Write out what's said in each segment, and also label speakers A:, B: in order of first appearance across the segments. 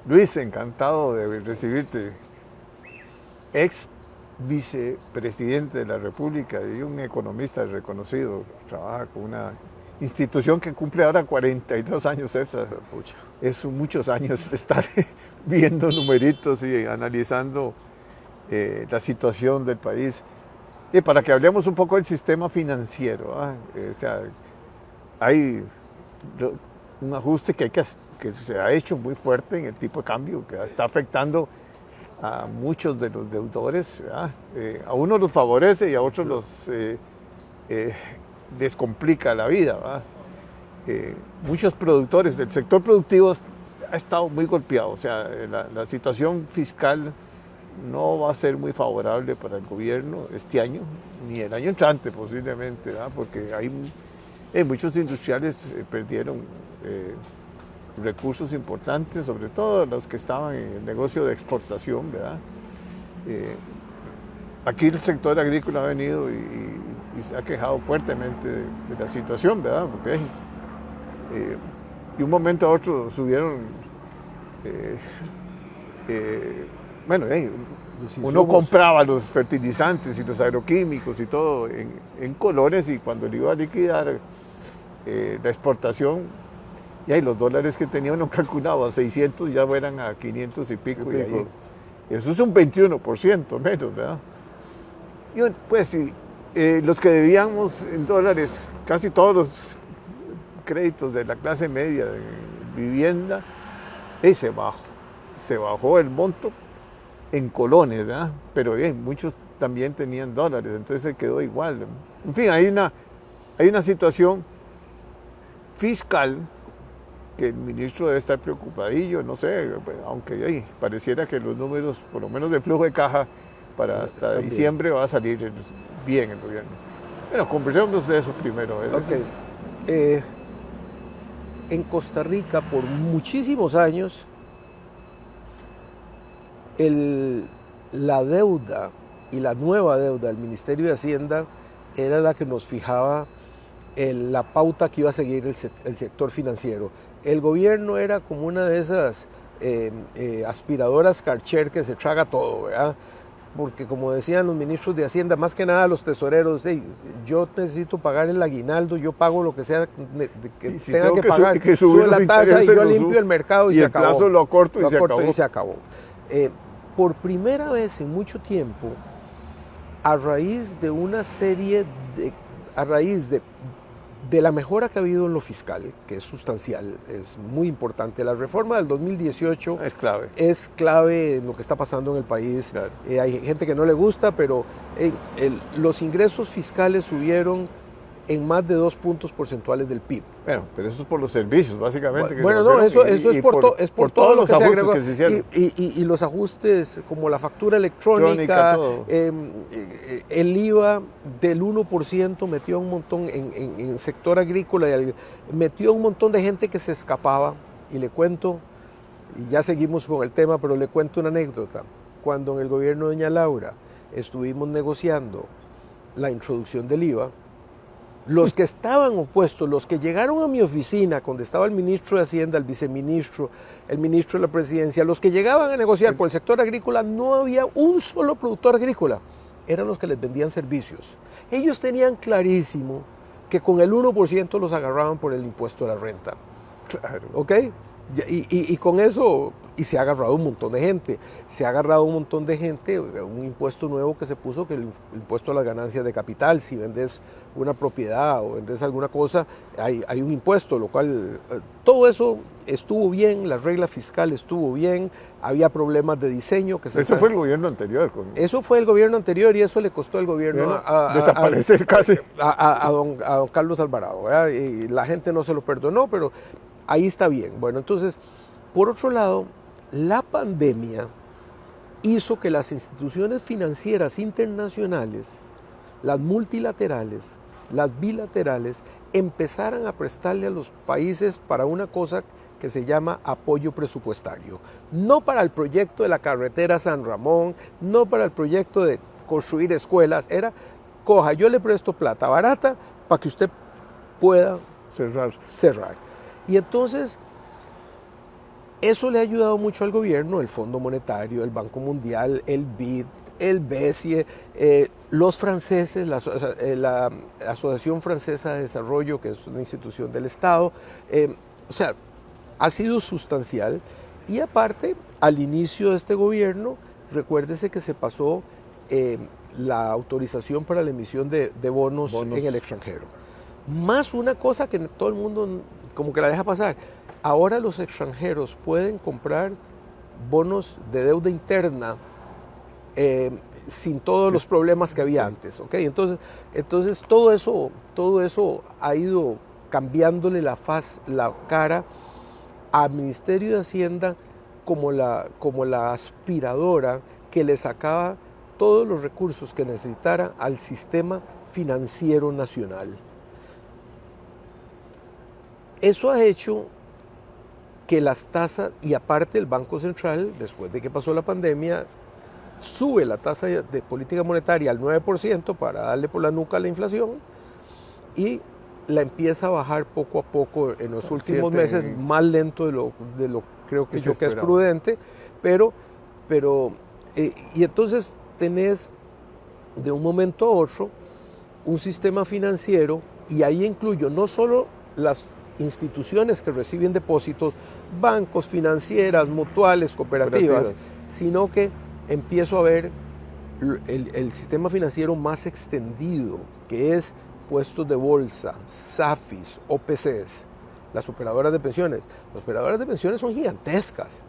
A: Luis, encantado de recibirte. Ex vicepresidente de la República y un economista reconocido. Trabaja con una institución que cumple ahora 42 años, EPSA. Es muchos años de estar viendo numeritos y analizando la situación del país. Y para que hablemos un poco del sistema financiero, o sea, hay un ajuste que se ha hecho muy fuerte en el tipo de cambio, que está afectando a muchos de los deudores, a unos los favorece y a otros les complica la vida. Muchos productores del sector productivo ha estado muy golpeado, o sea, la situación fiscal no va a ser muy favorable para el gobierno este año, ni el año entrante posiblemente, porque hay muchos industriales perdieron recursos importantes, sobre todo los que estaban en el negocio de exportación, ¿verdad? Aquí el sector agrícola ha venido y se ha quejado fuertemente de la situación, ¿verdad? Porque de un momento a otro subieron, bueno, uno compraba los fertilizantes y los agroquímicos y todo en colores, y cuando le iba a liquidar la exportación, y ahí los dólares que tenía uno calculaba 600 ya eran a 500 y pico. Y ahí, eso es un 21% menos, ¿verdad? Y pues sí, los que debíamos en dólares, casi todos los créditos de la clase media de vivienda, se bajó el monto en colones, ¿verdad? Pero muchos también tenían dólares, entonces se quedó igual. En fin, hay una situación fiscal que el ministro debe estar preocupadillo, no sé, aunque pareciera que los números, por lo menos de flujo de caja, para hasta diciembre va a salir bien el gobierno. Bueno, conversemos de eso primero.
B: Okay. En Costa Rica, por muchísimos años, la deuda y la nueva deuda del Ministerio de Hacienda era la que nos fijaba la pauta que iba a seguir el sector financiero. El gobierno era como una de esas aspiradoras Karcher que se traga todo, ¿verdad? Porque como decían los ministros de Hacienda, más que nada los tesoreros, yo necesito pagar el aguinaldo, yo pago lo que sea que si tenga que pagar, sube la tasa y yo limpio el mercado y se acabó.
A: Y el plazo lo acorto
B: y se acabó. Por primera vez en mucho tiempo, a raíz de una serie de la mejora que ha habido en lo fiscal, que es sustancial, es muy importante. La reforma del 2018 es clave en lo que está pasando en el país. Claro. Hay gente que no le gusta, pero los ingresos fiscales subieron en más de 2 puntos porcentuales del PIB.
A: Bueno, pero eso es por los servicios, básicamente.
B: Bueno, no, eso es por todos los ajustes que se hicieron. Y los ajustes como la factura electrónica, el IVA del 1% metió un montón en el sector agrícola, metió un montón de gente que se escapaba. Y le cuento, y ya seguimos con el tema, pero le cuento una anécdota. Cuando en el gobierno de doña Laura estuvimos negociando la introducción del IVA, los que estaban opuestos, los que llegaron a mi oficina, donde estaba el ministro de Hacienda, el viceministro, el ministro de la Presidencia, los que llegaban a negociar por el sector agrícola, no había un solo productor agrícola, eran los que les vendían servicios. Ellos tenían clarísimo que con el 1% los agarraban por el impuesto de la renta.
A: Claro.
B: ¿Ok? Y con eso, y se ha agarrado un montón de gente. Se ha agarrado un montón de gente, un impuesto nuevo que se puso, que el impuesto a las ganancias de capital. Si vendes una propiedad o vendes alguna cosa, hay un impuesto, lo cual, todo eso estuvo bien, la regla fiscal estuvo bien, había problemas de diseño.
A: Eso fue el gobierno anterior.
B: Eso fue el gobierno anterior y eso le costó al gobierno
A: desaparecer casi.
B: A don Carlos Alvarado, ¿verdad? Y la gente no se lo perdonó, pero ahí está bien. Bueno, entonces, por otro lado, la pandemia hizo que las instituciones financieras internacionales, las multilaterales, las bilaterales, empezaran a prestarle a los países para una cosa que se llama apoyo presupuestario. No para el proyecto de la carretera San Ramón, no para el proyecto de construir escuelas, era, coja, yo le presto plata barata para que usted pueda cerrar. Y entonces, Eso le ha ayudado mucho al gobierno, el Fondo Monetario, el Banco Mundial, el BID, el BESIE, los franceses, la Asociación Francesa de Desarrollo, que es una institución del Estado. O sea, ha sido sustancial. Y aparte, al inicio de este gobierno, recuérdese que se pasó la autorización para la emisión de bonos en el extranjero. Más una cosa que todo el mundo como que la deja pasar. Ahora los extranjeros pueden comprar bonos de deuda interna sin todos los problemas que había antes. ¿Okay? Entonces todo eso ha ido cambiándole la cara al Ministerio de Hacienda como la aspiradora que le sacaba todos los recursos que necesitara al sistema financiero nacional. Eso ha hecho que las tasas, y aparte el Banco Central, después de que pasó la pandemia, sube la tasa de política monetaria al 9% para darle por la nuca a la inflación y la empieza a bajar poco a poco en los últimos meses, más lento de lo creo que yo que es prudente, pero y entonces tenés de un momento a otro un sistema financiero, y ahí incluyo no solo las instituciones que reciben depósitos, bancos, financieras, mutuales, cooperativas, sino que empiezo a ver el sistema financiero más extendido, que es puestos de bolsa, SAFIs, OPCs, las operadoras de pensiones. Las operadoras de pensiones son gigantescas.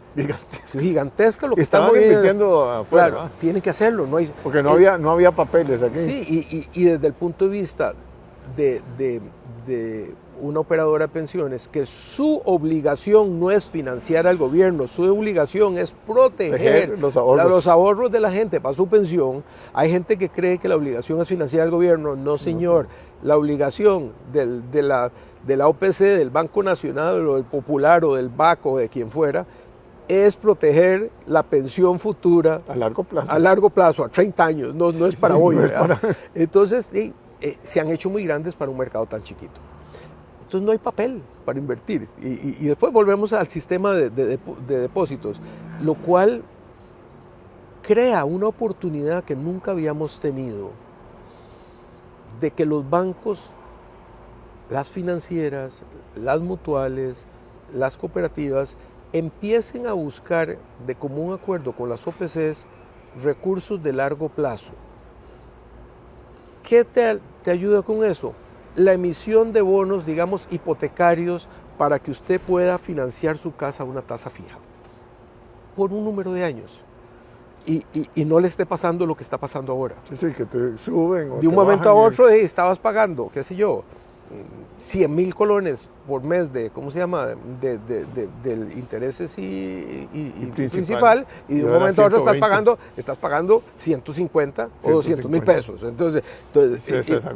B: Gigantescas lo que están
A: invirtiendo afuera.
B: Claro, tienen que hacerlo.
A: Porque no había papeles aquí.
B: Sí, y desde el punto de vista de una operadora de pensiones, que su obligación no es financiar al gobierno, su obligación es proteger los ahorros de la gente para su pensión. Hay gente que cree que la obligación es financiar al gobierno. No, señor. La obligación de la OPC, del Banco Nacional, o del Popular, o del BAC, o de quien fuera, es proteger la pensión futura
A: a largo plazo.
B: A largo plazo, a 30 años, no es para hoy. Entonces, se han hecho muy grandes para un mercado tan chiquito. Entonces no hay papel para invertir. Y después volvemos al sistema de depósitos, lo cual crea una oportunidad que nunca habíamos tenido de que los bancos, las financieras, las mutuales, las cooperativas empiecen a buscar de común acuerdo con las OPCs recursos de largo plazo. ¿Qué te ayuda con eso? La emisión de bonos, digamos, hipotecarios, para que usted pueda financiar su casa a una tasa fija por un número de años y no le esté pasando lo que está pasando ahora.
A: Sí, que te suben.
B: De un momento a otro estabas pagando, qué sé yo, 100,000 colones por mes de, ¿cómo se llama?, de intereses y principal, y de un momento a otro estás pagando 150 o 200,000 pesos. Entonces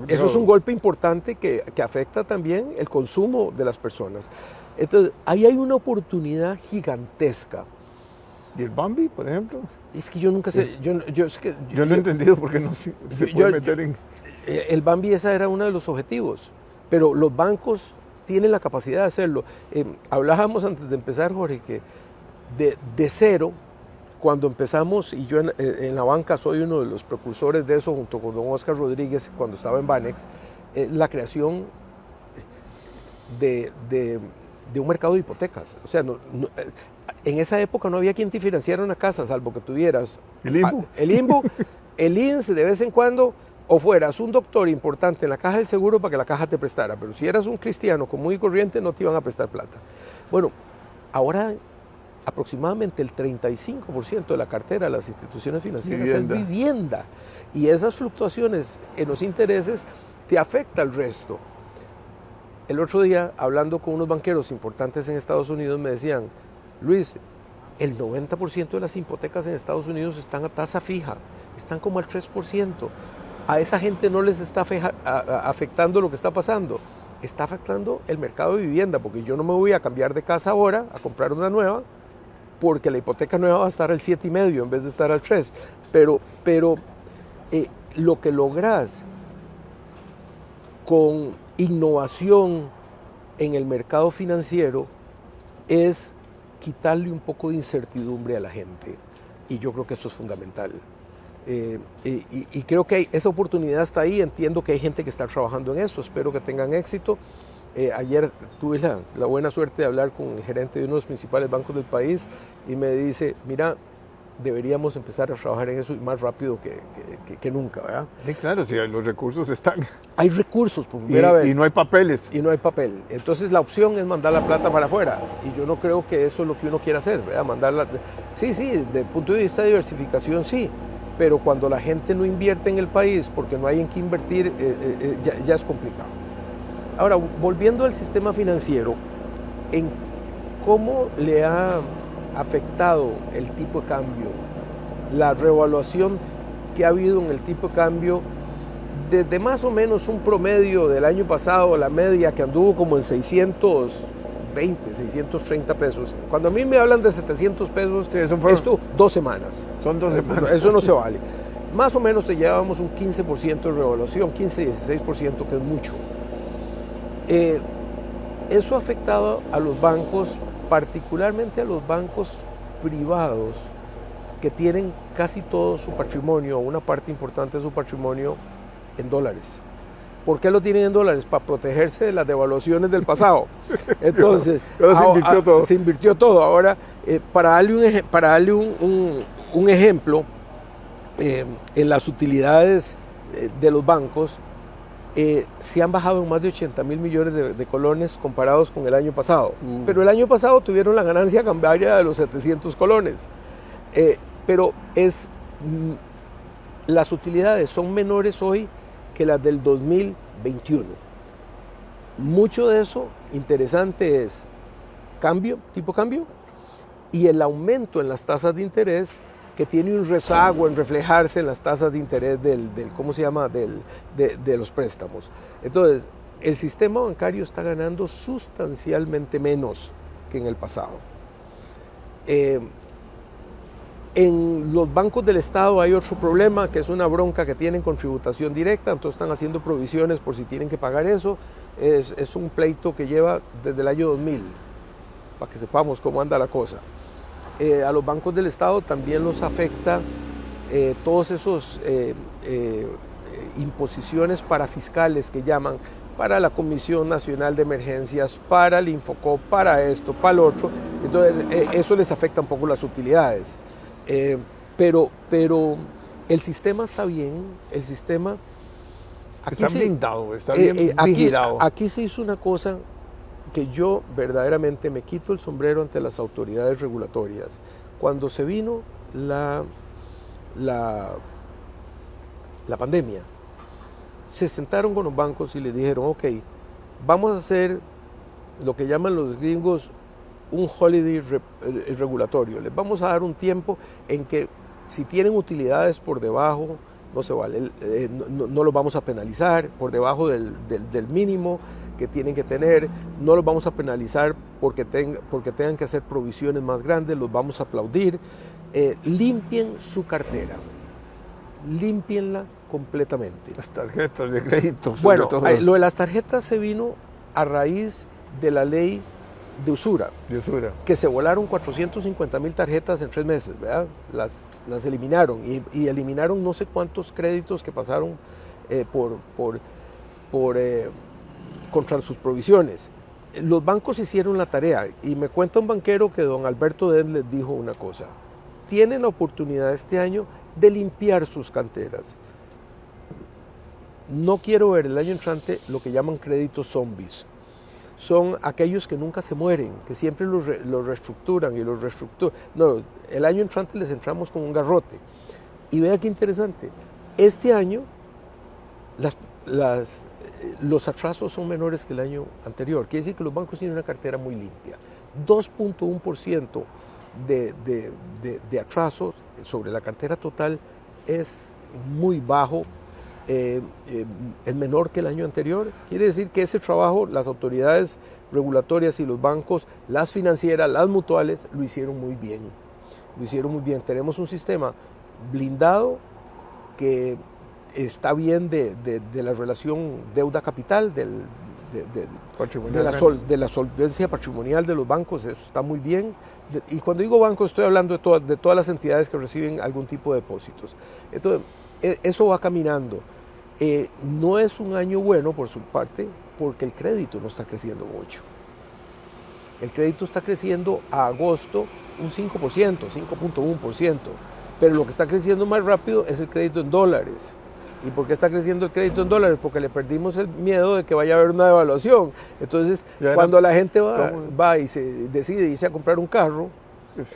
B: eso es un golpe importante que afecta también el consumo de las personas. Entonces, ahí hay una oportunidad gigantesca.
A: ¿Y el Bambi, por ejemplo?
B: Es que yo nunca sé. Yo
A: no he entendido por qué no se puede meter en...
B: El Bambi, esa era uno de los objetivos. Pero los bancos tienen la capacidad de hacerlo. Hablábamos antes de empezar, Jorge, que de cero, cuando empezamos, y yo en la banca soy uno de los precursores de eso, junto con don Oscar Rodríguez, cuando estaba en Banex, la creación de un mercado de hipotecas. O sea, en esa época no había quien te financiara una casa, salvo que tuvieras
A: el INBU,
B: el INS de vez en cuando, o fueras un doctor importante en la caja del seguro para que la caja te prestara, pero si eras un cristiano común y corriente no te iban a prestar plata. Bueno, ahora aproximadamente el 35% de la cartera de las instituciones financieras es vivienda, y esas fluctuaciones en los intereses te afecta al resto. El otro día, hablando con unos banqueros importantes en Estados Unidos, me decían: Luis, el 90% de las hipotecas en Estados Unidos están a tasa fija, están como al 3%. A esa gente no les está afectando lo que está pasando, está afectando el mercado de vivienda, porque yo no me voy a cambiar de casa ahora a comprar una nueva, porque la hipoteca nueva va a estar al 7,5 en vez de estar al 3. Pero lo que logras con innovación en el mercado financiero es quitarle un poco de incertidumbre a la gente. Y yo creo que eso es fundamental. Y creo que esa oportunidad está ahí. Entiendo que hay gente que está trabajando en eso. Espero que tengan éxito. Ayer tuve la buena suerte de hablar con el gerente de uno de los principales bancos del país y me dice, mira, deberíamos empezar a trabajar en eso más rápido que nunca, ¿verdad?
A: Sí, claro, si los recursos están.
B: Hay recursos, por primera vez.
A: Y no hay papeles.
B: Y no hay papel. Entonces la opción es mandar la plata para afuera. Y yo no creo que eso es lo que uno quiera hacer, ¿verdad? Mandarla. Sí, desde el punto de vista de diversificación, sí. Pero cuando la gente no invierte en el país porque no hay en qué invertir, ya es complicado. Ahora, volviendo al sistema financiero, en cómo le ha afectado el tipo de cambio, la revaluación que ha habido en el tipo de cambio, desde más o menos un promedio del año pasado, la media que anduvo como en 620, 630 pesos. Cuando a mí me hablan de 700 pesos, sí, esto 2 semanas.
A: Son 2 semanas.
B: Eso no se vale. Más o menos te llevábamos un 15% de revaluación, 15-16%, que es mucho. Eso ha afectado a los bancos, particularmente a los bancos privados, que tienen casi todo su patrimonio, una parte importante de su patrimonio, en dólares. ¿Por qué lo tienen en dólares? Para protegerse de las devaluaciones del pasado. Entonces, se invirtió todo. Ahora, para darle un ejemplo, en las utilidades de los bancos, se han bajado en más de 80.000 millones de colones comparados con el año pasado. Pero el año pasado tuvieron la ganancia cambiaria de los 700 colones. Pero las utilidades son menores hoy que las del 2021. Mucho de eso interesante es tipo cambio, y el aumento en las tasas de interés, que tiene un rezago en reflejarse en las tasas de interés de los préstamos. Entonces, el sistema bancario está ganando sustancialmente menos que en el pasado. En los bancos del Estado hay otro problema, que es una bronca que tienen con tributación directa, entonces están haciendo provisiones por si tienen que pagar eso. Es un pleito que lleva desde el año 2000, para que sepamos cómo anda la cosa. A los bancos del Estado también los afecta todos esos imposiciones parafiscales que llaman, para la Comisión Nacional de Emergencias, para el Infocop, para esto, para lo otro. Entonces eso les afecta un poco las utilidades. Pero el sistema está bien, el sistema
A: está blindado, está bien vigilado.
B: Aquí se hizo una cosa que yo verdaderamente me quito el sombrero ante las autoridades regulatorias. Cuando se vino la pandemia, se sentaron con los bancos y les dijeron, ok, vamos a hacer lo que llaman los gringos un holiday regulatorio. Les vamos a dar un tiempo en que si tienen utilidades por debajo, no se vale, no los vamos a penalizar por debajo del mínimo que tienen que tener, no los vamos a penalizar porque tengan que hacer provisiones más grandes, los vamos a aplaudir. Limpien su cartera, límpienla completamente.
A: Las tarjetas de crédito.
B: Bueno, lo de las tarjetas se vino a raíz de la ley de usura, que se volaron 450.000 tarjetas en 3 meses, ¿verdad? Las eliminaron y eliminaron no sé cuántos créditos que pasaron contra sus provisiones. Los bancos hicieron la tarea y me cuenta un banquero que don Alberto Den les dijo una cosa: tienen la oportunidad este año de limpiar sus canteras. No quiero ver el año entrante lo que llaman créditos zombies. Son aquellos que nunca se mueren, que siempre los reestructuran y los reestructuran. No, el año entrante les entramos con un garrote. Y vea qué interesante, este año los atrasos son menores que el año anterior. Quiere decir que los bancos tienen una cartera muy limpia. 2.1% de atraso sobre la cartera total es muy bajo. Es menor que el año anterior. Quiere decir que ese trabajo las autoridades regulatorias y los bancos, las financieras, las mutuales, lo hicieron muy bien. Tenemos un sistema blindado que está bien de la relación deuda-capital, del de la solvencia patrimonial de los bancos, eso está muy bien. Y cuando digo bancos estoy hablando de todas las entidades que reciben algún tipo de depósitos. Entonces, eso va caminando. No es un año bueno por su parte porque el crédito no está creciendo mucho. El crédito está creciendo a agosto un 5%, 5.1%, pero lo que está creciendo más rápido es el crédito en dólares. ¿Y por qué está creciendo el crédito en dólares? Porque le perdimos el miedo de que vaya a haber una devaluación. Entonces, cuando la gente va y se decide irse a comprar un carro,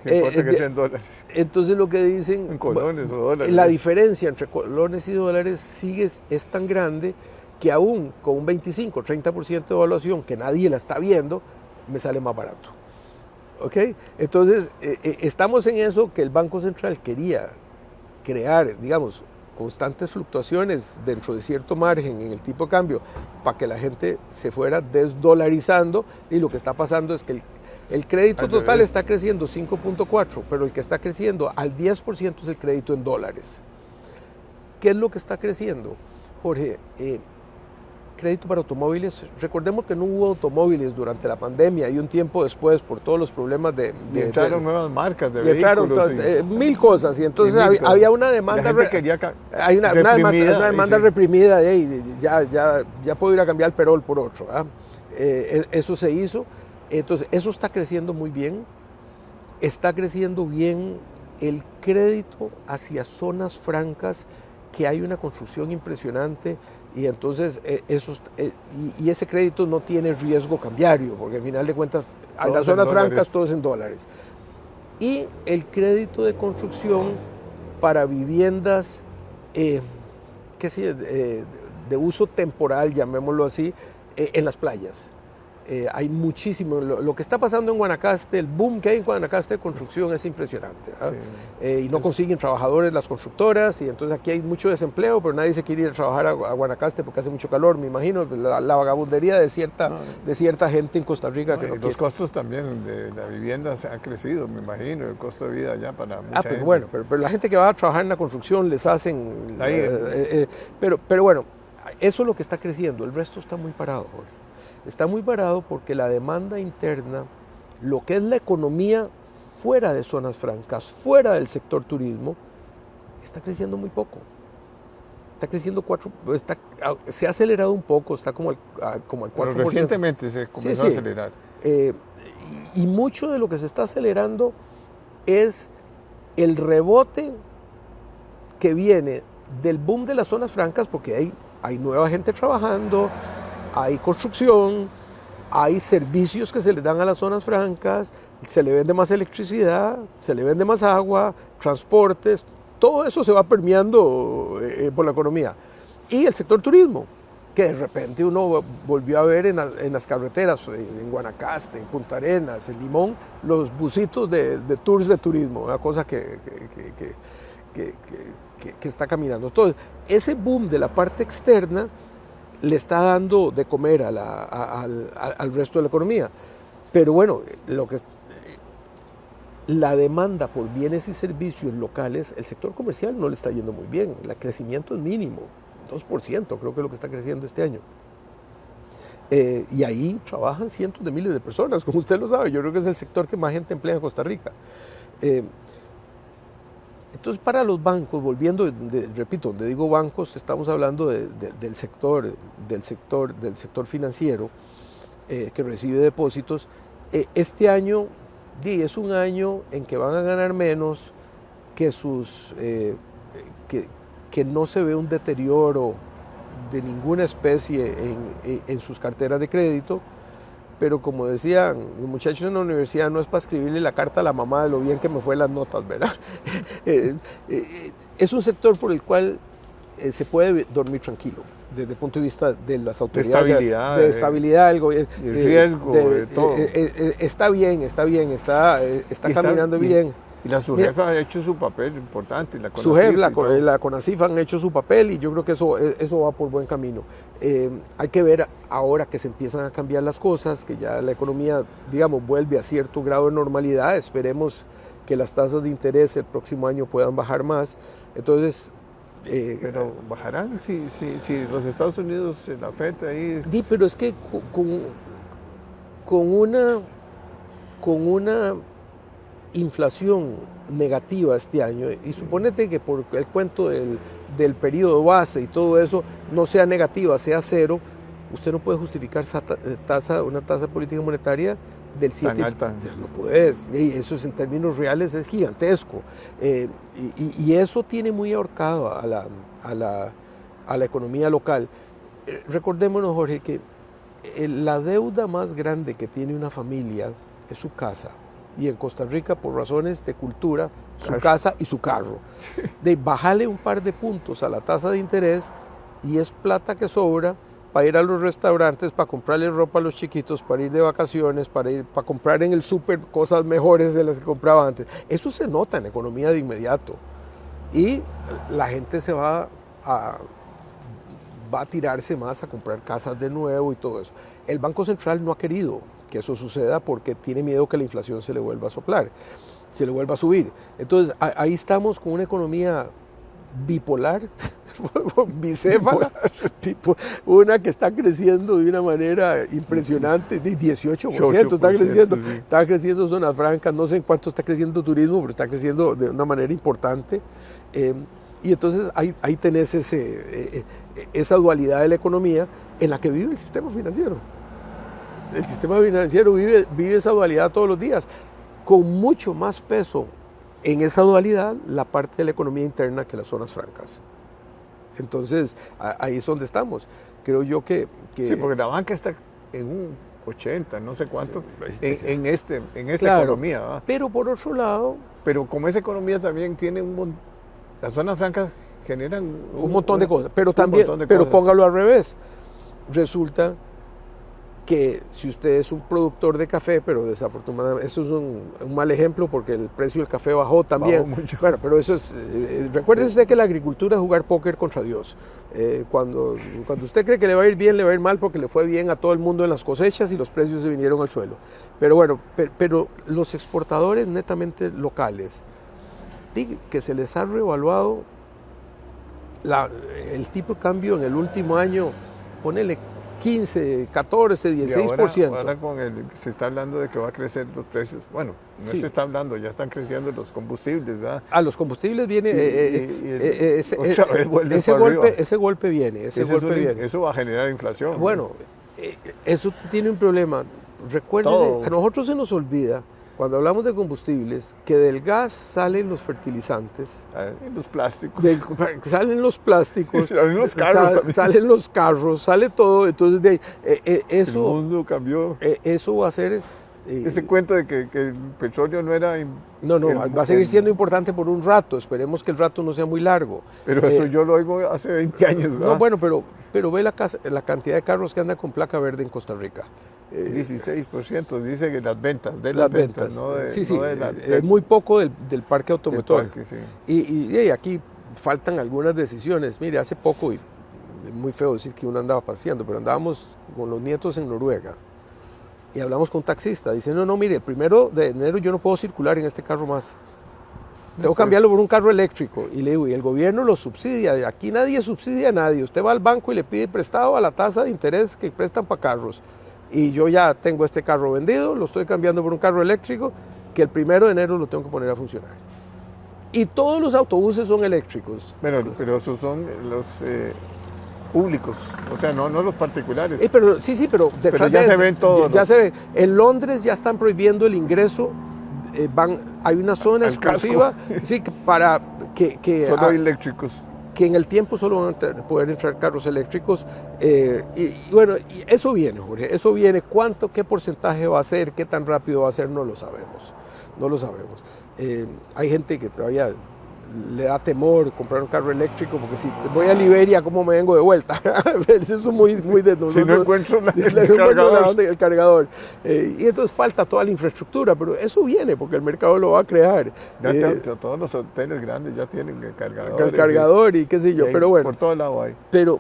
A: ¿qué importa que sea en dólares?
B: Entonces lo que dicen,
A: en colones o dólares.
B: La diferencia entre colones y dólares es tan grande que aún con un 25, 30% de evaluación, que nadie la está viendo, me sale más barato. ¿Ok? Entonces, estamos en eso que el Banco Central quería crear, digamos, constantes fluctuaciones dentro de cierto margen en el tipo de cambio para que la gente se fuera desdolarizando, y lo que está pasando es que el crédito total está creciendo 5.4, pero el que está creciendo al 10% es el crédito en dólares. ¿Qué es lo que está creciendo, Jorge? Crédito para automóviles. Recordemos que no hubo automóviles durante la pandemia y un tiempo después por todos los problemas
A: entraron nuevas marcas de vehículos.
B: Mil cosas, y entonces había una demanda una demanda reprimida y ya puedo ir a cambiar el perol por otro. Eso se hizo. Entonces eso está creciendo muy bien. Está creciendo bien el crédito hacia zonas francas, que hay una construcción impresionante. Y entonces ese crédito no tiene riesgo cambiario, porque al final de cuentas en las zonas francas todo es en dólares. Y el crédito de construcción para viviendas de uso temporal, llamémoslo así, en las playas. Hay muchísimo, lo que está pasando en Guanacaste, el boom que hay en Guanacaste de construcción es impresionante. Sí. Y no consiguen trabajadores las constructoras, y entonces aquí hay mucho desempleo, pero nadie se quiere ir a trabajar a Guanacaste porque hace mucho calor, me imagino, la vagabundería de cierta gente en Costa Rica.
A: Y los costos también de la vivienda se han crecido, me imagino, el costo de vida allá para mucha gente.
B: Bueno, pero la gente que va a trabajar en la construcción les hacen... pero bueno, eso es lo que está creciendo, el resto está muy parado, Jorge. Está muy parado porque la demanda interna, lo que es la economía fuera de zonas francas, fuera del sector turismo, está creciendo muy poco. Está creciendo se ha acelerado un poco, está como al 4%.
A: Pero recientemente se comenzó a acelerar.
B: Y mucho de lo que se está acelerando es el rebote que viene del boom de las zonas francas, porque hay nueva gente trabajando, hay construcción, hay servicios que se le dan a las zonas francas, se le vende más electricidad, se le vende más agua, transportes, todo eso se va permeando por la economía. Y el sector turismo, que de repente uno volvió a ver en las carreteras, en Guanacaste, en Punta Arenas, en Limón, los busitos de tours de turismo, una cosa que está caminando. Entonces, ese boom de la parte externa le está dando de comer al resto de la economía. Pero bueno, la demanda por bienes y servicios locales, el sector comercial no le está yendo muy bien. El crecimiento es mínimo, 2% creo que es lo que está creciendo este año. Y ahí trabajan cientos de miles de personas, como usted lo sabe. Yo creo que es el sector que más gente emplea en Costa Rica. Entonces, para los bancos, volviendo, repito, donde digo bancos, estamos hablando del sector financiero que recibe depósitos. Este año es un año en que van a ganar menos, que no se ve un deterioro de ninguna especie en sus carteras de crédito. Pero como decían los muchachos en la universidad, no es para escribirle la carta a la mamá de lo bien que me fue las notas, ¿verdad? Es un sector por el cual se puede dormir tranquilo, desde el punto de vista de las autoridades. De estabilidad del gobierno.
A: El riesgo, de todo.
B: Está bien, está caminando bien.
A: Y la SUGEF ha hecho su papel importante. La
B: CONACYF han hecho su papel, y yo creo que eso va por buen camino. Hay que ver ahora que se empiezan a cambiar las cosas, que ya la economía, digamos, vuelve a cierto grado de normalidad. Esperemos que las tasas de interés el próximo año puedan bajar más. Entonces,
A: Pero bajarán si los Estados Unidos, la FED ahí...
B: Sí, pero es que con una inflación negativa este año, y suponete que por el cuento del periodo base y todo eso no sea negativa, sea cero, usted no puede justificar una tasa de política monetaria del 7%.
A: Tan alta.
B: No puedes, y eso en términos reales es gigantesco. Y eso tiene muy ahorcado a la economía local. Recordémonos, Jorge, que la deuda más grande que tiene una familia es su casa. Y en Costa Rica, por razones de cultura, su casa y su carro. De bajarle un par de puntos a la tasa de interés y es plata que sobra para ir a los restaurantes, para comprarle ropa a los chiquitos, para ir de vacaciones, para comprar en el súper cosas mejores de las que compraba antes. Eso se nota en la economía de inmediato. Y la gente se va a tirarse más a comprar casas de nuevo y todo eso. El Banco Central no ha querido que eso suceda porque tiene miedo que la inflación se le vuelva a soplar, se le vuelva a subir. Entonces, ahí estamos con una economía bipolar, bicéfala, tipo, una que está creciendo de una manera impresionante, de 18% está creciendo,
A: sí.
B: Está creciendo zonas francas, no sé en cuánto está creciendo turismo, pero está creciendo de una manera importante. Y entonces ahí tenés esa dualidad de la economía en la que vive el sistema financiero. El sistema financiero vive esa dualidad todos los días, con mucho más peso en esa dualidad la parte de la economía interna que las zonas francas. Entonces, ahí es donde estamos. Creo yo que...
A: Sí, porque la banca está en un 80, no sé cuánto,
B: sí,
A: en esta
B: claro,
A: economía. ¿Va?
B: Pero por otro lado...
A: Pero como esa economía también tiene las zonas francas generan
B: un montón de cosas, pero también, pero póngalo al revés. Resulta que si usted es un productor de café, pero desafortunadamente, eso es un mal ejemplo porque el precio del café bajó también.
A: Bajó mucho.
B: Bueno, pero eso es, recuerde usted que la agricultura es jugar póker contra Dios. Cuando usted cree que le va a ir bien, le va a ir mal porque le fue bien a todo el mundo en las cosechas y los precios se vinieron al suelo. Pero bueno, pero los exportadores netamente locales, que se les ha reevaluado el tipo de cambio en el último año, ponele 15, 14, 16%.
A: Ahora se está hablando de que va a crecer los precios. Bueno, no se está hablando, ya están creciendo los combustibles, ¿verdad?
B: Los combustibles viene... ese golpe viene.
A: Eso va a generar inflación.
B: Bueno, eso tiene un problema. Recuerden, a nosotros se nos olvida, cuando hablamos de combustibles, que del gas salen los fertilizantes.
A: Los plásticos.
B: Salen los plásticos.
A: Salen los carros también.
B: Salen los carros, sale todo. Entonces, eso...
A: El mundo cambió.
B: Eso va a ser...
A: Ese cuento de que el petróleo no era...
B: No, va a seguir siendo importante por un rato. Esperemos que el rato no sea muy largo.
A: Pero eso yo lo oigo hace 20 años, ¿verdad?
B: No, bueno, pero ve la cantidad de carros que andan con placa verde en Costa Rica.
A: 16%, dice que las ventas, no de,
B: sí,
A: no de
B: muy poco del parque automotor.
A: Sí.
B: Y aquí faltan algunas decisiones. Mire, hace poco, y es muy feo decir que uno andaba paseando, pero andábamos con los nietos en Noruega y hablamos con un taxista. Dice, no, mire, el 1 de enero yo no puedo circular en este carro más. Tengo que cambiarlo por un carro eléctrico. Y le digo, y el gobierno lo subsidia. Aquí nadie subsidia a nadie. Usted va al banco y le pide prestado a la tasa de interés que prestan para carros. Y yo ya tengo este carro vendido, lo estoy cambiando por un carro eléctrico, que el 1 de enero lo tengo que poner a funcionar. Y todos los autobuses son eléctricos.
A: Pero esos son los públicos, o sea, no los particulares.
B: Pero
A: ya se ven todos.
B: Ya se ve. En Londres ya están prohibiendo el ingreso. Hay una zona exclusiva para que
A: solo eléctricos.
B: Que en el tiempo solo van a poder entrar carros eléctricos. Y bueno, y eso viene, Jorge, eso viene. ¿Qué porcentaje va a ser? ¿Qué tan rápido va a ser? No lo sabemos. Hay gente que todavía le da temor comprar un carro eléctrico porque si voy a Liberia, ¿cómo me vengo de vuelta? Eso es muy de nosotros.
A: Si no encuentro el
B: cargador. Y entonces falta toda la infraestructura, pero eso viene porque el mercado lo va a crear.
A: Todos los hoteles grandes ya tienen el cargador.
B: El cargador y qué sé yo, pero bueno.
A: Por todo lado hay.
B: Pero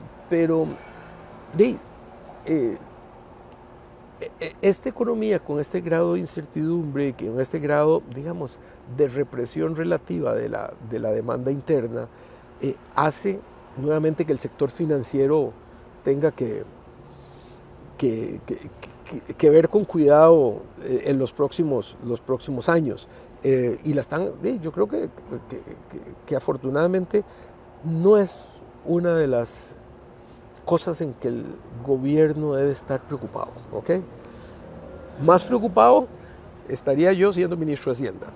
B: esta economía con este grado de incertidumbre, con este grado, digamos, de represión relativa de la demanda interna, hace nuevamente que el sector financiero tenga que ver con cuidado en los próximos años. Y yo creo que afortunadamente no es una de las cosas en que el gobierno debe estar preocupado, ¿ok? Más preocupado estaría yo siendo ministro de Hacienda.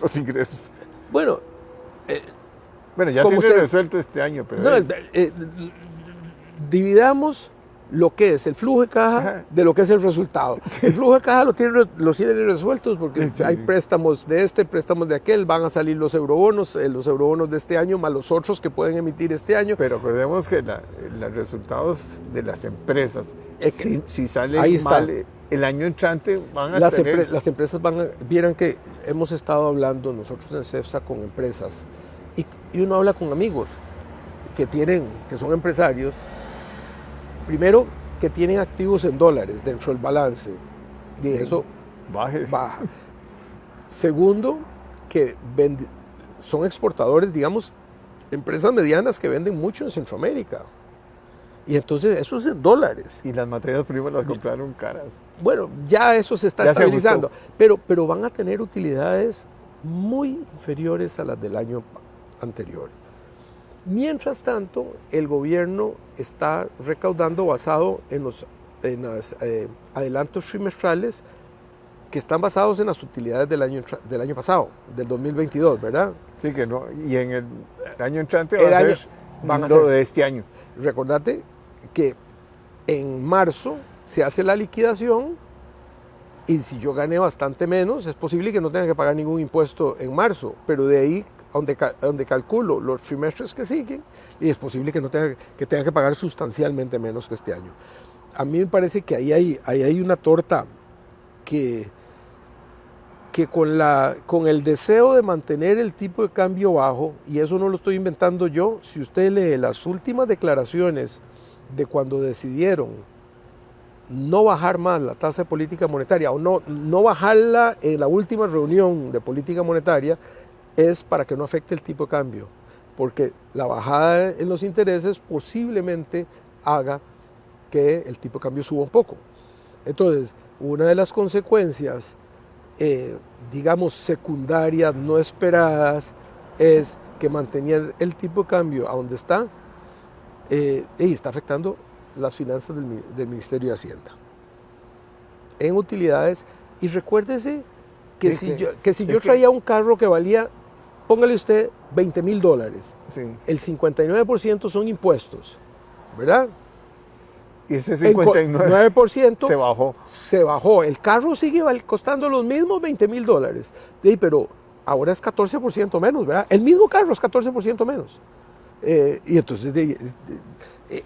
A: Los ingresos.
B: Bueno,
A: ya tiene resuelto este año, pero...
B: No, dividamos lo que es el flujo de caja de lo que es el resultado. Sí. El flujo de caja lo tienen resueltos porque sí. Hay préstamos de préstamos de aquel, van a salir los eurobonos de este año más los otros que pueden emitir este año.
A: Pero recordemos que los resultados de las empresas, si salen mal el año entrante, van a tener...
B: Las empresas vieran que hemos estado hablando nosotros en CEFSA con empresas y uno habla con amigos que son empresarios. Primero, que tienen activos en dólares dentro del balance, y eso baja. Segundo, que son exportadores, digamos, empresas medianas que venden mucho en Centroamérica. Y entonces eso es en dólares.
A: Y las materias primas las compraron caras.
B: Bueno, ya eso se está estabilizando, pero van a tener utilidades muy inferiores a las del año anterior. Mientras tanto, el gobierno está recaudando basado en los adelantos trimestrales que están basados en las utilidades del año pasado, del 2022, ¿verdad?
A: Sí, que no. Y en el año entrante van a ser de este año.
B: Recordate que en marzo se hace la liquidación y si yo gané bastante menos, es posible que no tenga que pagar ningún impuesto en marzo, pero de ahí donde calculo los trimestres que siguen y es posible que tenga que pagar sustancialmente menos que este año. A mí me parece que ahí hay una torta que con el deseo de mantener el tipo de cambio bajo, y eso no lo estoy inventando yo, si usted lee las últimas declaraciones de cuando decidieron no bajar más la tasa de política monetaria o no bajarla en la última reunión de política monetaria, es para que no afecte el tipo de cambio, porque la bajada en los intereses posiblemente haga que el tipo de cambio suba un poco. Entonces, una de las consecuencias, digamos, secundarias, no esperadas, es que mantener el tipo de cambio a donde está, y está afectando las finanzas del Ministerio de Hacienda. En utilidades, y recuérdese que si yo traía un carro que valía, póngale usted $20,000,
A: sí.
B: El 59% son impuestos, ¿verdad?
A: Y ese 59%
B: se bajó. El carro sigue costando los mismos $20,000, pero ahora es 14% menos, ¿verdad? El mismo carro es 14% menos. Y entonces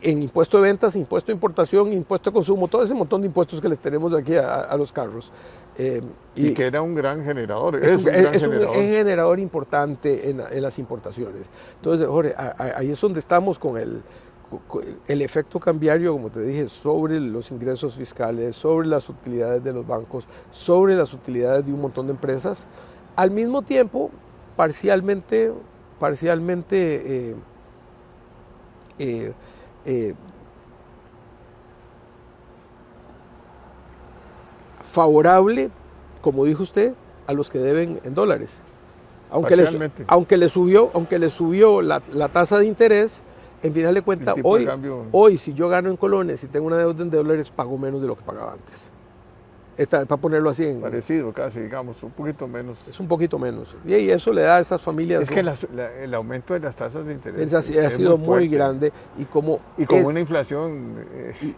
B: en impuesto de ventas, impuesto de importación, impuesto de consumo, todo ese montón de impuestos que les tenemos aquí a los carros.
A: Y que era un gran generador.
B: Es un generador importante en las importaciones. Entonces, Jorge, ahí es donde estamos con el efecto cambiario, como te dije, sobre los ingresos fiscales, sobre las utilidades de los bancos, sobre las utilidades de un montón de empresas. Al mismo tiempo, parcialmente favorable, como dijo usted, a los que deben en dólares. Aunque le subió la tasa de interés, en final de cuentas, hoy si yo gano en colones y tengo una deuda en dólares, pago menos de lo que pagaba antes. Para ponerlo así.
A: Parecido casi, digamos, un poquito menos.
B: Es un poquito menos. Y eso le da a esas familias...
A: Es que el aumento de las tasas de interés
B: ha sido muy grande. Y como
A: una inflación...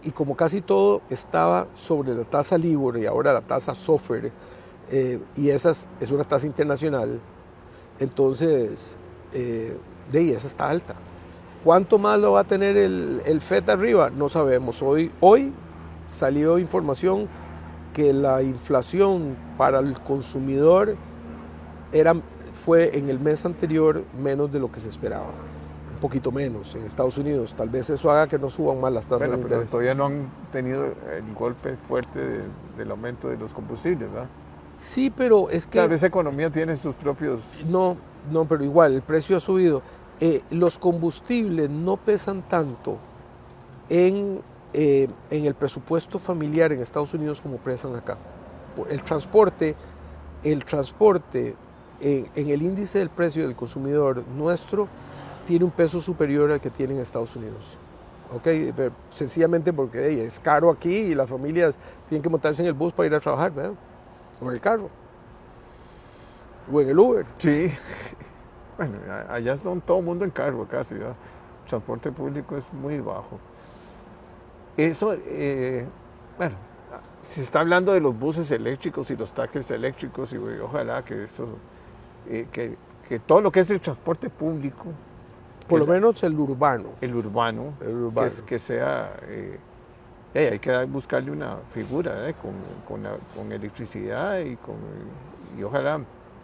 B: Y como casi todo estaba sobre la tasa LIBOR y ahora la tasa SOFR, y esa es una tasa internacional, entonces, esa está alta. ¿Cuánto más lo va a tener el FED arriba? No sabemos. Hoy salió información que la inflación para el consumidor fue en el mes anterior menos de lo que se esperaba, un poquito menos en Estados Unidos. Tal vez eso haga que no suban más las tasas de interés.
A: Pero todavía no han tenido el golpe fuerte del aumento de los combustibles, ¿verdad?
B: Sí, pero es que...
A: Claro, esa economía tiene sus propios...
B: No, pero igual, el precio ha subido. los combustibles no pesan tanto en el presupuesto familiar en Estados Unidos como pesan acá. El transporte en el índice del precio del consumidor nuestro tiene un peso superior al que tiene en Estados Unidos. ¿Okay? Sencillamente porque es caro aquí y las familias tienen que montarse en el bus para ir a trabajar, ¿verdad? O en el carro. O en el Uber.
A: Sí. Bueno, allá está todo el mundo en carro casi, ¿verdad? El transporte público es muy bajo. Eso, bueno, se está hablando de los buses eléctricos y los taxis eléctricos y ojalá que eso, que todo lo que es el transporte público,
B: por lo menos el urbano,
A: que sea, hay que buscarle una figura con electricidad y ojalá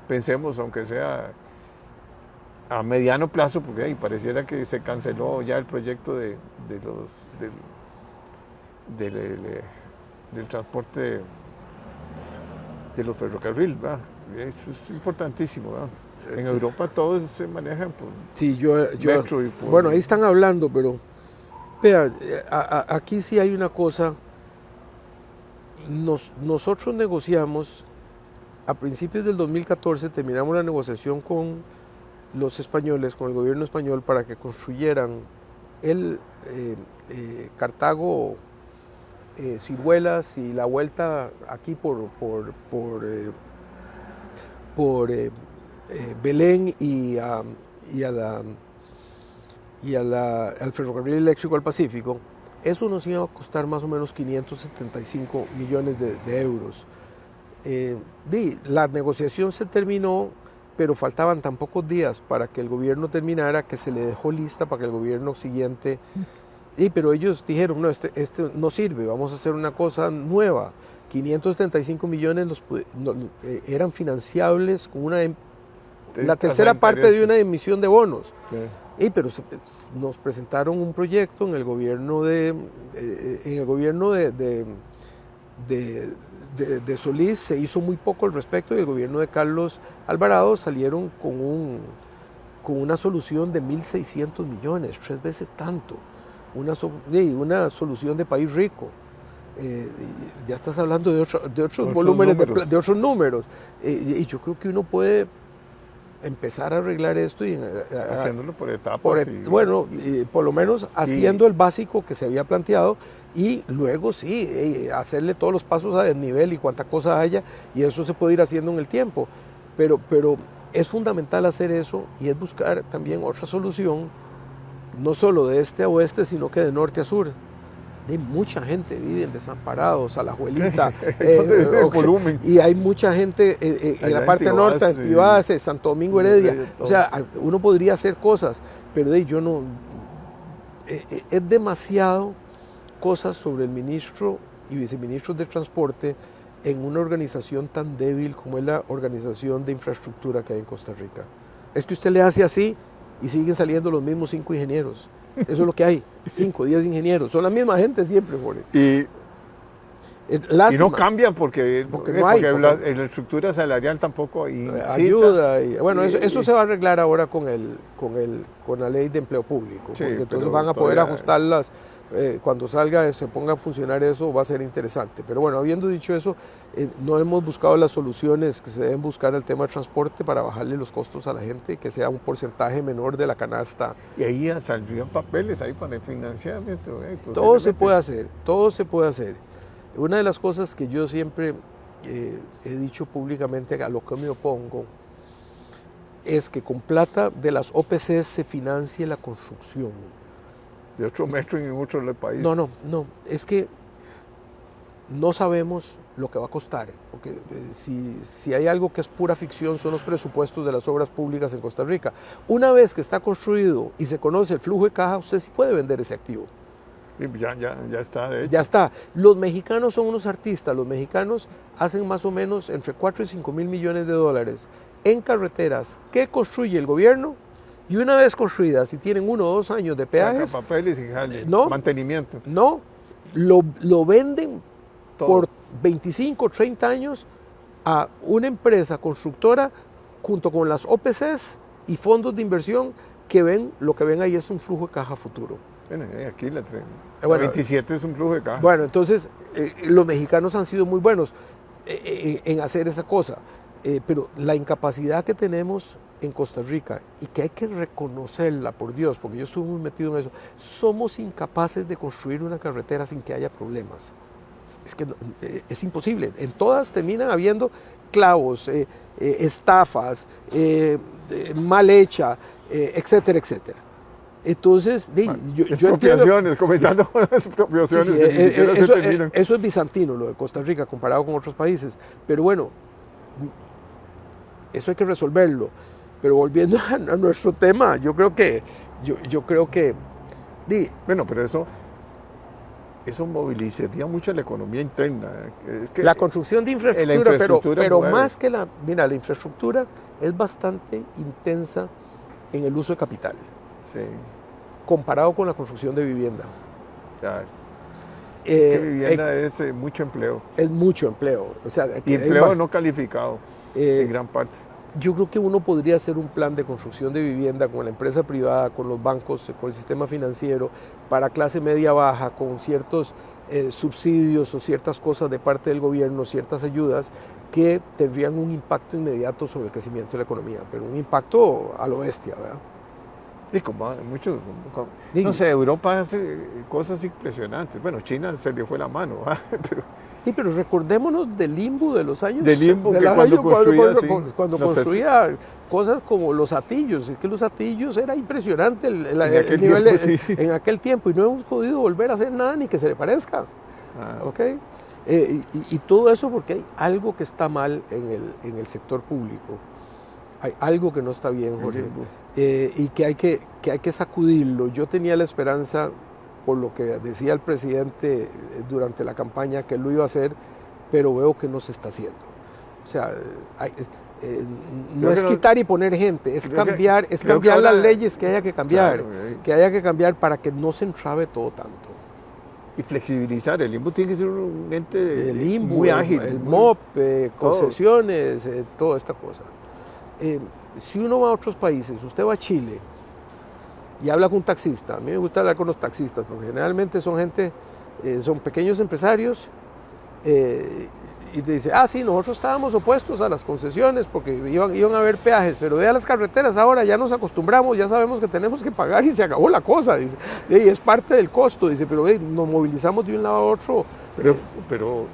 A: pensemos, aunque sea a mediano plazo, porque pareciera que se canceló ya el proyecto del transporte de los ferrocarriles, ¿verdad? Eso es importantísimo, ¿verdad? En Europa todos se manejan por metro y por...
B: Bueno, ahí están hablando, pero vea, aquí sí hay una cosa. Nosotros negociamos, a principios del 2014 terminamos la negociación con los españoles, con el gobierno español, para que construyeran el Cartago, Ciruelas y la vuelta aquí por Belén al ferrocarril eléctrico al Pacífico. Eso nos iba a costar más o menos 575 millones de euros. La negociación se terminó, pero faltaban tan pocos días para que el gobierno terminara que se le dejó lista para que el gobierno siguiente... pero ellos dijeron, no, este no sirve, vamos a hacer una cosa nueva. 575 millones eran financiables con la tercera parte de una emisión de bonos. Sí. Pero nos presentaron un proyecto en el gobierno de Solís, se hizo muy poco al respecto, y el gobierno de Carlos Alvarado salieron con una solución de 1.600 millones, 3 veces tanto. Una solución de país rico. Ya estás hablando de otros volúmenes, de otros números. Y yo creo que uno puede empezar a arreglar esto
A: haciéndolo por etapas.
B: Por lo menos haciendo el básico que se había planteado, y luego hacerle todos los pasos a desnivel y cuánta cosa haya, y eso se puede ir haciendo en el tiempo. Pero es fundamental hacer eso, y es buscar también otra solución, no solo de este a oeste, sino que de norte a sur. Hay mucha gente vive en Desamparados, Alajuelita, y hay mucha gente en la parte norte, en Tibás, Santo Domingo Heredia. O sea, uno podría hacer cosas, pero yo no... es demasiado cosas sobre el ministro y viceministros de Transporte en una organización tan débil como es la Organización de Infraestructura que hay en Costa Rica. Es que usted le hace así y siguen saliendo los mismos 5 ingenieros. Eso es lo que hay, 5, 10 ingenieros. Son la misma gente siempre, Jorge.
A: Y no cambian porque la estructura salarial tampoco
B: ayuda. Bueno, eso se va a arreglar ahora con la ley de empleo público.
A: Sí,
B: porque entonces van a poder ajustarlas. Cuando salga, se ponga a funcionar eso, va a ser interesante. Pero bueno, habiendo dicho eso, no hemos buscado las soluciones que se deben buscar al tema de transporte para bajarle los costos a la gente, que sea un porcentaje menor de la canasta.
A: Y ahí saldrían papeles ahí para el financiamiento.
B: Todo se puede hacer, todo se puede hacer. Una de las cosas que yo siempre he dicho públicamente, a lo que me opongo, es que con plata de las OPC se financie la construcción.
A: De otro metro en otro país.
B: No, es que no sabemos lo que va a costar, porque si hay algo que es pura ficción son los presupuestos de las obras públicas en Costa Rica. Una vez que está construido y se conoce el flujo de caja, usted sí puede vender ese activo.
A: Ya está, de hecho.
B: Ya está. Los mexicanos son unos artistas. Los mexicanos hacen más o menos entre 4 y 5 mil millones de dólares en carreteras que construye el gobierno. Y una vez construidas, si tienen 1 o 2 años de peajes,
A: saca papeles y mantenimiento.
B: No, lo venden por 25 o 30 años a una empresa constructora junto con las OPCs y fondos de inversión que ven, lo que ven ahí es un flujo de caja futuro.
A: Bueno, aquí la 27 es un flujo de caja.
B: Bueno, entonces los mexicanos han sido muy buenos en hacer esa cosa, pero la incapacidad que tenemos en Costa Rica y que hay que reconocerla, por Dios, porque yo estuve muy metido en eso, somos incapaces de construir una carretera sin que haya problemas. Es que es imposible. En todas terminan habiendo clavos, estafas, mal hecha, etcétera, etcétera. Entonces,
A: expropiaciones, comenzando con las expropiaciones.
B: Eso es bizantino, lo de Costa Rica, comparado con otros países. Pero bueno, eso hay que resolverlo. Pero volviendo a nuestro tema, yo creo que
A: bueno, pero eso movilizaría mucho la economía interna. Es que
B: la construcción de infraestructura, pero más que la infraestructura es bastante intensa en el uso de capital.
A: Sí.
B: Comparado con la construcción de vivienda.
A: Ya. Es que vivienda es mucho empleo.
B: Es mucho empleo. O sea,
A: y empleo no calificado, en gran parte.
B: Yo creo que uno podría hacer un plan de construcción de vivienda con la empresa privada, con los bancos, con el sistema financiero, para clase media baja, con ciertos subsidios o ciertas cosas de parte del gobierno, ciertas ayudas que tendrían un impacto inmediato sobre el crecimiento de la economía, pero un impacto a lo bestia, ¿verdad?
A: Y como mucho, no sé, Europa hace cosas impresionantes. Bueno, China se le fue la mano, pero...
B: Sí, pero recordémonos del limbo de los años.
A: Del limbo que cuando
B: construía cosas como los Atillos. Es que los Atillos era impresionante el nivel en aquel tiempo y no hemos podido volver a hacer nada ni que se le parezca. ¿Okay? Y todo eso porque hay algo que está mal en el sector público. Hay algo que no está bien, Jorge. Y que hay que sacudirlo. Yo tenía la esperanza, por lo que decía el presidente durante la campaña, que él lo iba a hacer, pero veo que no se está haciendo. O sea, no es quitar y poner gente, es cambiar las leyes que haya que cambiar, para que no se entrabe todo tanto.
A: Y flexibilizar, el limbo tiene que ser un ente muy ágil.
B: El MOP, concesiones, toda esta cosa. Si uno va a otros países, usted va a Chile y habla con un taxista, a mí me gusta hablar con los taxistas porque generalmente son gente, son pequeños empresarios y te dice, sí, nosotros estábamos opuestos a las concesiones porque iban a haber peajes, pero vea las carreteras ahora, ya nos acostumbramos, ya sabemos que tenemos que pagar y se acabó la cosa, dice, y es parte del costo, dice, pero nos movilizamos de un lado a otro.
A: Pero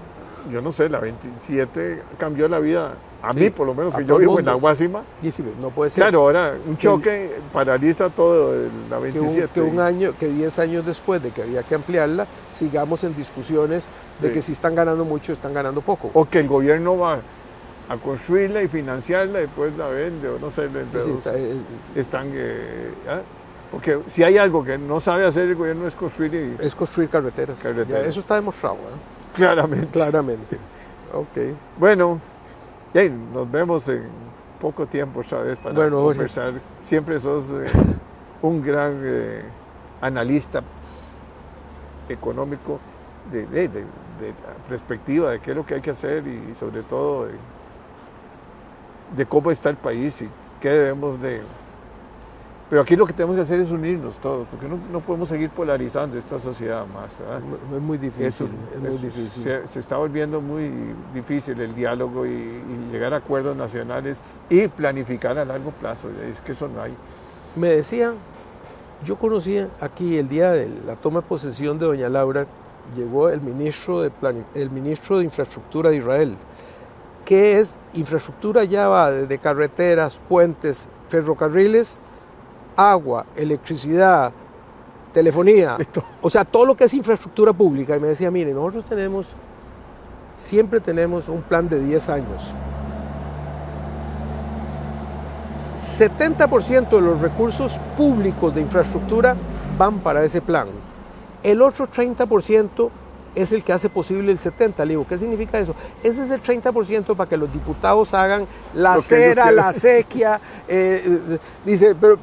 A: yo no sé, la 27 cambió la vida. A mí, por lo menos, que yo vivo en la Guásima.
B: Y sí, no puede ser.
A: Claro, ahora un choque paraliza todo la 27.
B: Que 10 años después de que había que ampliarla, sigamos en discusiones de que si están ganando mucho, están ganando poco.
A: O que el gobierno va a construirla y financiarla, y después la vende, o no sé, porque si hay algo que no sabe hacer el gobierno es construir
B: carreteras. Ya, eso está demostrado, ¿eh?
A: Claramente.
B: Ok.
A: Bueno, nos vemos en poco tiempo otra vez para conversar. Jorge. Siempre sos un gran analista económico de la perspectiva de qué es lo que hay que hacer y sobre todo de cómo está el país y qué debemos de... Pero aquí lo que tenemos que hacer es unirnos todos, porque no podemos seguir polarizando esta sociedad más. ¿Verdad?
B: Es muy difícil.
A: Se está volviendo muy difícil el diálogo y llegar a acuerdos nacionales y planificar a largo plazo. Es que eso no hay.
B: Me decían, yo conocía aquí el día de la toma de posesión de doña Laura, llegó el ministro de Infraestructura de Israel, que es infraestructura, ya va desde carreteras, puentes, ferrocarriles, agua, electricidad, telefonía, o sea, todo lo que es infraestructura pública. Y me decía, mire, nosotros siempre tenemos un plan de 10 años. 70% de los recursos públicos de infraestructura van para ese plan. El otro 30% es el que hace posible el 70%. Le digo, ¿qué significa eso? Ese es el 30% para que los diputados hagan la acera, la sequía. Dice, pero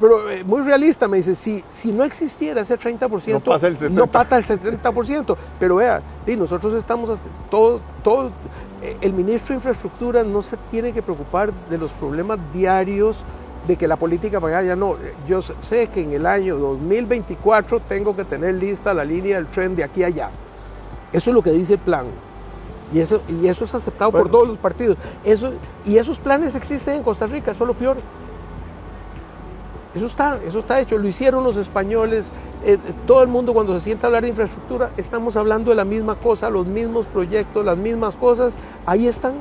B: muy realista, me dice, si no existiera ese 30%, no pasa el 70%. Pero vea, nosotros estamos haciendo todo. El ministro de Infraestructura no se tiene que preocupar de los problemas diarios de que la política para allá no. Yo sé que en el año 2024 tengo que tener lista la línea del tren de aquí a allá. Eso es lo que dice el plan. Y eso es aceptado por todos los partidos. Y esos planes existen en Costa Rica, eso es lo peor. Eso está hecho, lo hicieron los españoles. Todo el mundo cuando se sienta a hablar de infraestructura, estamos hablando de la misma cosa, los mismos proyectos, las mismas cosas, ahí están.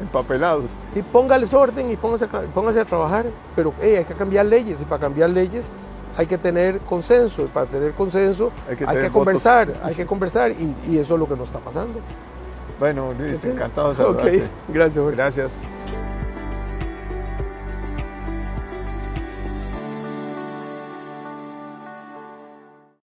A: Empapelados.
B: Y póngales orden y póngase a trabajar, pero hay que cambiar leyes, y para cambiar leyes hay que tener consenso, y para tener consenso hay que conversar, y eso es lo que nos está pasando.
A: Bueno, Luis, encantado de saludarte.
B: Gracias.
A: Gracias.